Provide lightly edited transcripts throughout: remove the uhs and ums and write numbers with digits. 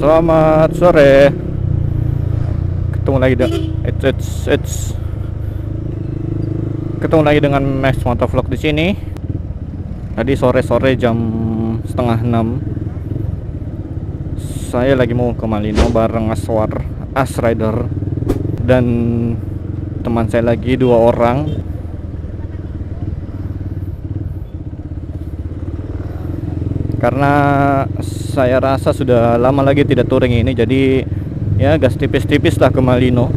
Selamat sore. Ketemu lagi Ketemu lagi dengan Max Motovlog di sini. Tadi sore-sore jam setengah 6 saya lagi mau ke Malino bareng Aswar, Asrider, dan teman saya lagi 2 orang. Karena saya rasa sudah lama lagi tidak touring ini, jadi ya gas tipis-tipis lah ke Malino.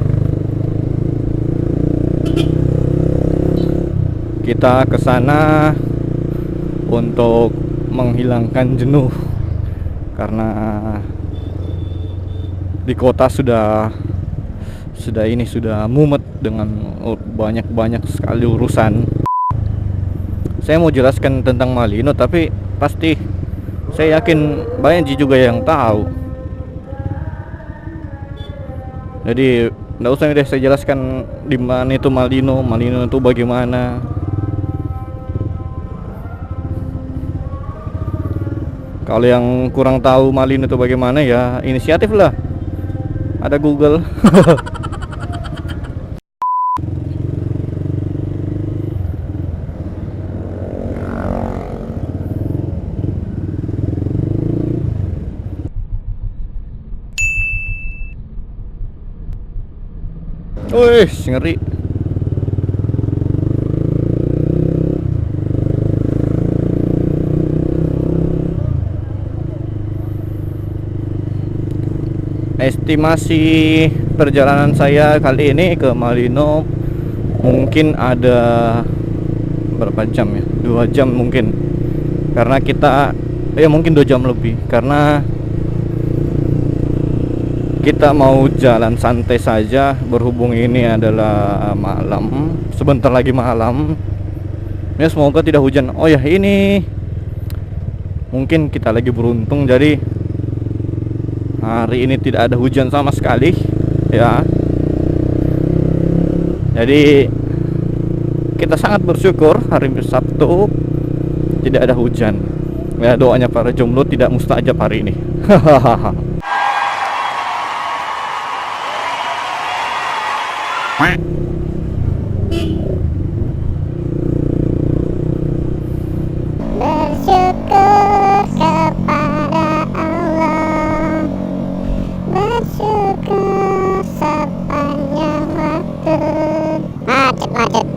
Kita ke sana untuk menghilangkan jenuh karena di kota sudah mumet dengan banyak sekali urusan. Saya mau jelaskan tentang Malino, tapi pasti saya yakin banyak juga yang tahu. Jadi nggak usah deh saya jelaskan di mana itu Malino itu bagaimana. Kalau yang kurang tahu Malino itu bagaimana, ya inisiatif lah. Ada Google. Wih, ngeri. Estimasi perjalanan saya kali ini ke Malino mungkin ada berapa jam ya? 2 jam mungkin. Karena kita mungkin 2 jam lebih, karena kita mau jalan santai saja, berhubung ini adalah malam, sebentar lagi malam. Ya semoga tidak hujan. Oh ya, ini mungkin kita lagi beruntung, jadi hari ini tidak ada hujan sama sekali ya. Jadi kita sangat bersyukur hari Sabtu tidak ada hujan. Ya, doanya para jomblo tidak mustajab hari ini. Bersyukur kepada Allah, bersyukur sepanjang waktu. Macet.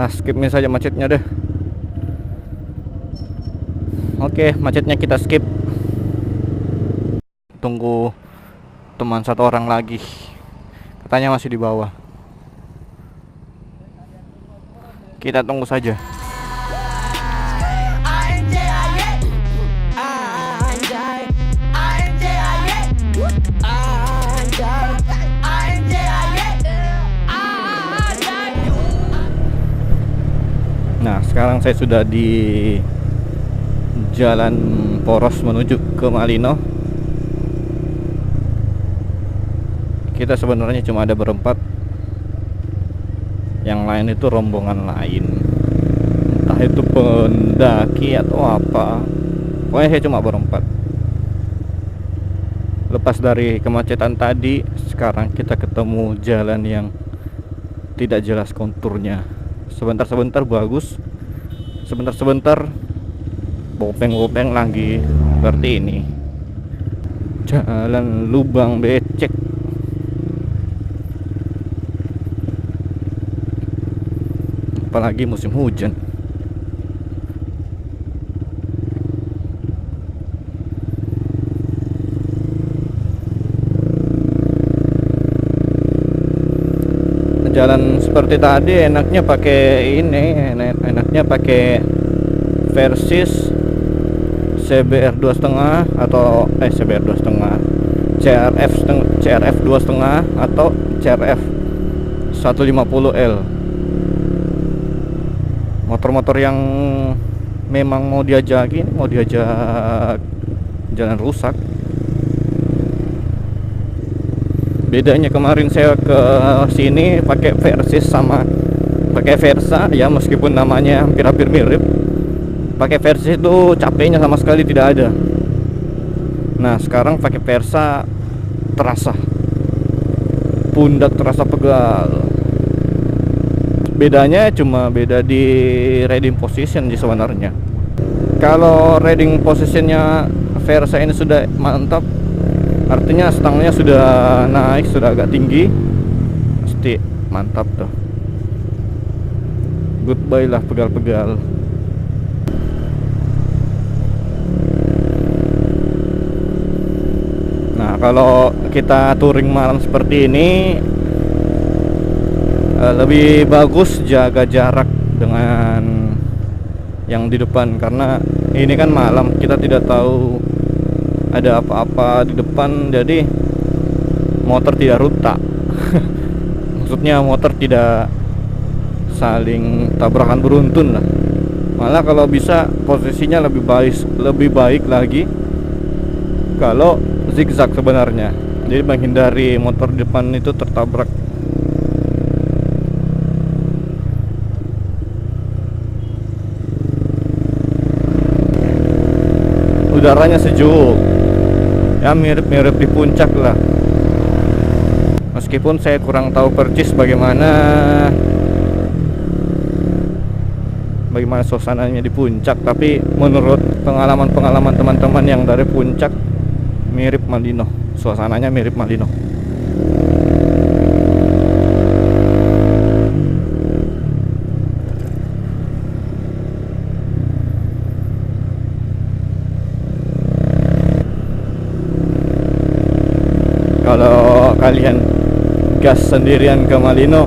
Skipnya saja macetnya deh. Oke, macetnya kita skip. Tunggu teman 1 orang lagi, katanya masih di bawah. Kita tunggu saja. Nah, sekarang saya sudah di jalan poros menuju ke Malino. Kita sebenarnya cuma ada berempat, yang lain itu rombongan lain, entah itu pendaki atau apa. Pokoknya saya cuma berempat. Lepas dari kemacetan tadi, sekarang kita ketemu jalan yang tidak jelas konturnya. Sebentar bagus, sebentar bopeng lagi. Seperti ini jalan lubang becek. Apalagi musim hujan. Jalan seperti tadi enaknya pakai enaknya pakai Versys CBR 2,5 atau CBR 2,5, CRF 2,5 atau CRF 150L. Motor-motor yang memang mau diajak jalan rusak. Bedanya kemarin saya ke sini pakai Versys sama pakai Versa ya, meskipun namanya hampir-hampir mirip. Pakai Versa itu capeknya sama sekali tidak ada. Nah sekarang pakai Versa terasa, pundak terasa pegal. Bedanya cuma beda di riding position sih sebenarnya. Kalau riding positionnya Versa ini sudah mantap, artinya stangnya sudah naik, sudah agak tinggi, pasti mantap tuh. Goodbye lah pegal-pegal. Nah kalau kita touring malam seperti ini, lebih bagus jaga jarak dengan yang di depan, karena ini kan malam, kita tidak tahu ada apa-apa di depan, jadi motor tidak rutak. Maksudnya motor tidak saling tabrakan beruntun lah. Malah kalau bisa posisinya lebih baik lagi kalau zigzag sebenarnya, jadi menghindari motor depan itu tertabrak. Udaranya sejuk ya, mirip-mirip di puncak lah. Meskipun saya kurang tahu percis bagaimana suasananya di puncak, tapi menurut pengalaman teman-teman yang dari puncak, mirip Malino, suasananya mirip Malino. Kalau kalian gas sendirian ke Malino,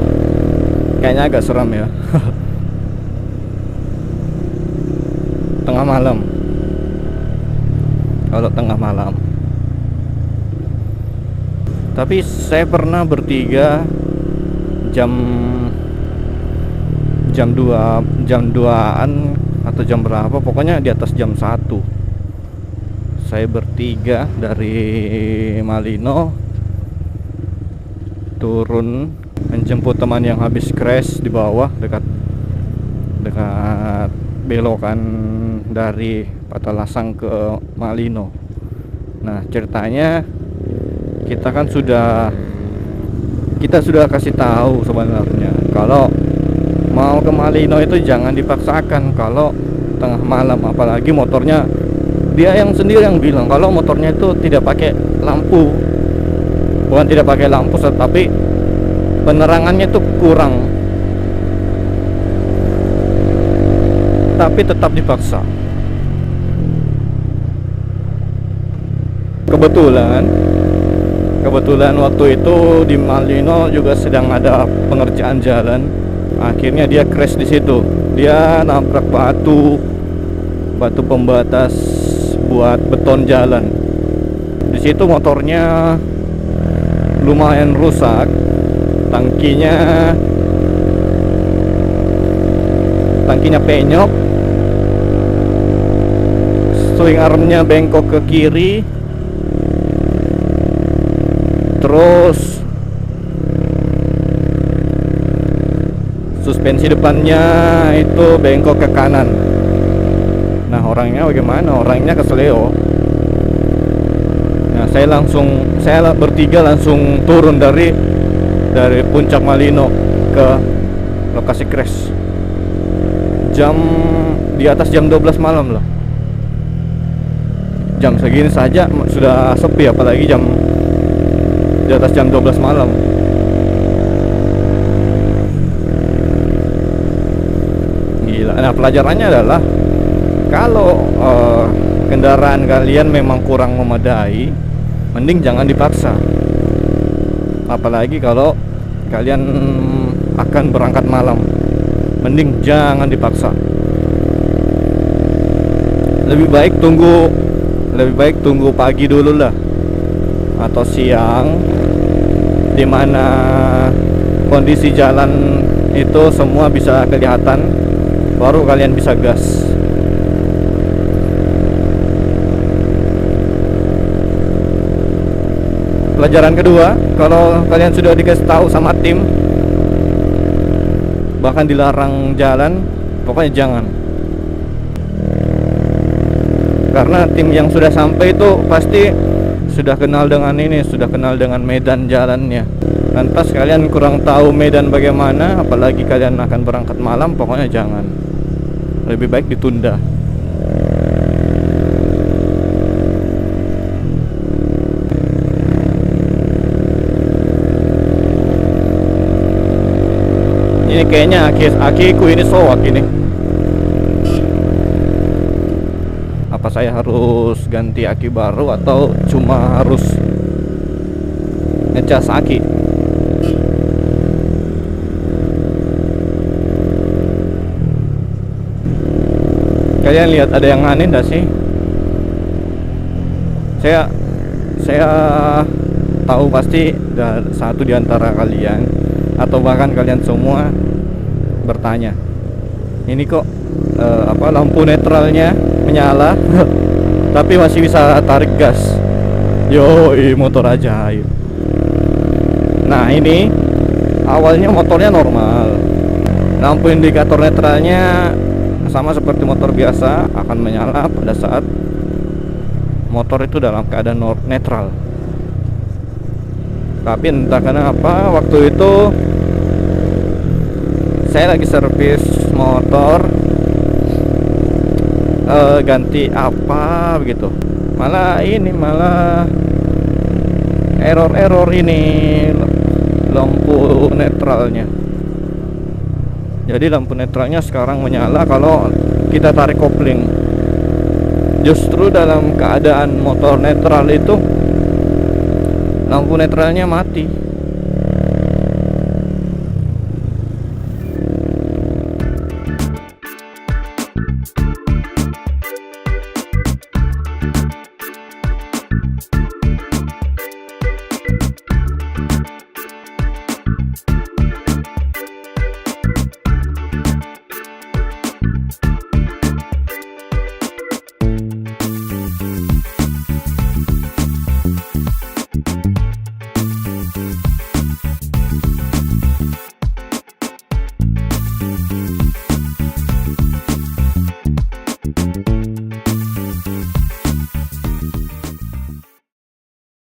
kayaknya agak seram ya. Tengah malam, kalau tengah malam. Tapi saya pernah bertiga jam 2-an atau jam berapa, pokoknya di atas jam 1. Saya bertiga dari Malino turun menjemput teman yang habis crash di bawah, dekat belokan dari Patalasang ke Malino. Nah ceritanya kita sudah kasih tahu sebenarnya kalau mau ke Malino itu jangan dipaksakan kalau tengah malam, apalagi motornya, dia yang sendiri yang bilang kalau motornya itu tidak pakai lampu. Bukan tidak pakai lampu, tetapi penerangannya itu kurang, tapi tetap dipaksa. Kebetulan waktu itu di Malino juga sedang ada pengerjaan jalan. Akhirnya dia crash di situ. Dia nabrak batu pembatas buat beton jalan. Di situ motornya lumayan rusak, tangkinya penyok, swing armnya bengkok ke kiri, terus suspensi depannya itu bengkok ke kanan. Nah orangnya bagaimana? Orangnya kesleo. Nah saya bertiga langsung turun dari puncak Malino ke lokasi crash. Di atas jam 12 malam lah. Jam segini saja sudah sepi, apalagi di atas jam 12 malam. Gila. Nah pelajarannya adalah kalau kendaraan kalian memang kurang memadai, mending jangan dipaksa. Apalagi kalau kalian akan berangkat malam, mending jangan dipaksa. Lebih baik tunggu pagi dulu lah, atau siang, dimana kondisi jalan itu semua bisa kelihatan, baru kalian bisa gas. Pelajaran kedua, kalau kalian sudah dikasih tahu sama tim bahkan dilarang jalan, pokoknya jangan. Karena tim yang sudah sampai itu pasti sudah kenal dengan ini, sudah kenal dengan medan jalannya. Dan pas kalian kurang tahu medan bagaimana, apalagi kalian akan berangkat malam, pokoknya jangan. Lebih baik ditunda. Ini kayaknya akiku ini soak ini. Apa saya harus ganti aki baru atau cuma harus ngecas aki? Kalian lihat ada yang aneh enggak sih? Saya tahu pasti satu di antara kalian atau bahkan kalian semua bertanya, ini kok lampu netralnya menyala tapi masih bisa tarik gas. Yoi, motor ajaib. Nah, ini awalnya motornya normal, lampu indikator netralnya sama seperti motor biasa akan menyala pada saat motor itu dalam keadaan netral. Tapi entah kenapa waktu itu saya lagi servis motor, ganti apa begitu, malah error ini lampu netralnya. Jadi lampu netralnya sekarang menyala kalau kita tarik kopling. Justru dalam keadaan motor netral itu lampu netralnya mati.